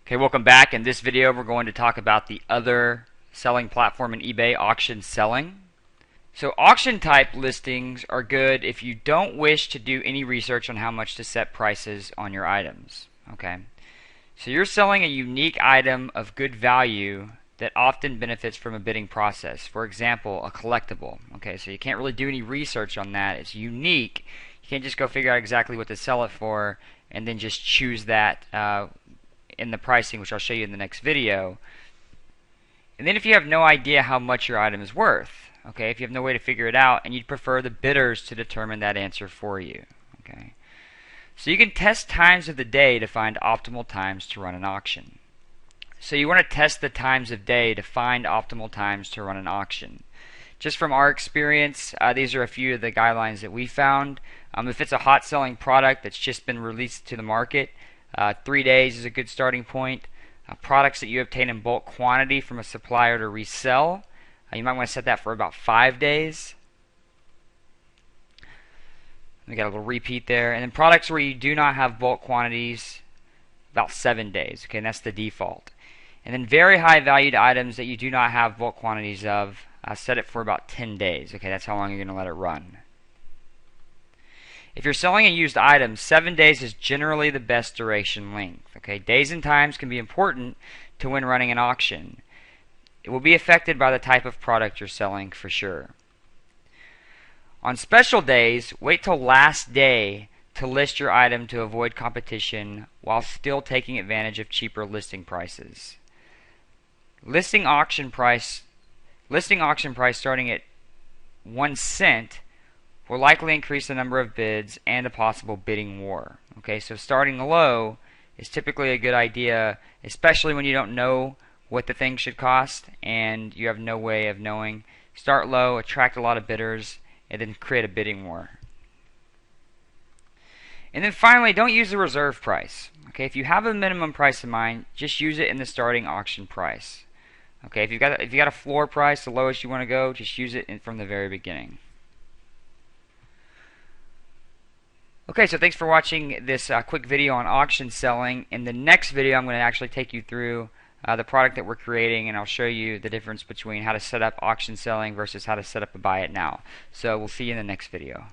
Okay, welcome back. In this video, we're going to talk about the other selling platform in eBay, auction selling. So auction type listings are good if you don't wish to do any research on how much to set prices on your items. Okay, so you're selling a unique item of good value that often benefits from a bidding process. For example, a collectible. Okay, so you can't really do any research on that. It's unique. You can't just go figure out exactly what to sell it for and then just choose that in the pricing, which I'll show you in the next video. And then if you have no idea how much your item is worth, okay, if you have no way to figure it out, and you'd prefer the bidders to determine that answer for you, okay. So you can test times of the day to find optimal times to run an auction. So you want to test the times of day to find optimal times to run an auction. Just from our experience, these are a few of the guidelines that we found. If it's a hot selling product that's just been released to the market, 3 days is a good starting point. Products that you obtain in bulk quantity from a supplier to resell, you might want to set that for about 5 days. We got a little repeat there. And then products where you do not have bulk quantities, about 7 days. Okay, and that's the default. And then very high valued items that you do not have bulk quantities of, set it for about 10 days. Okay, that's how long you're going to let it run. If you're selling a used item, 7 days is generally the best duration length. Okay, days and times can be important to when running an auction. It will be affected by the type of product you're selling for sure. On special days, wait till last day to list your item to avoid competition while still taking advantage of cheaper listing prices. Listing auction price starting at 1 cent will likely increase the number of bids and a possible bidding war. Okay, so starting low is typically a good idea, especially when you don't know what the thing should cost and you have no way of knowing. Start low, attract a lot of bidders, and then create a bidding war. And then finally, don't use the reserve price. Okay, if you have a minimum price in mind, just use it in the starting auction price. Okay, if you got a floor price, the lowest you want to go, just use it from the very beginning. Okay, so thanks for watching this quick video on auction selling. In the next video, I'm going to actually take you through the product that we're creating, and I'll show you the difference between how to set up auction selling versus how to set up a buy it now. So we'll see you in the next video.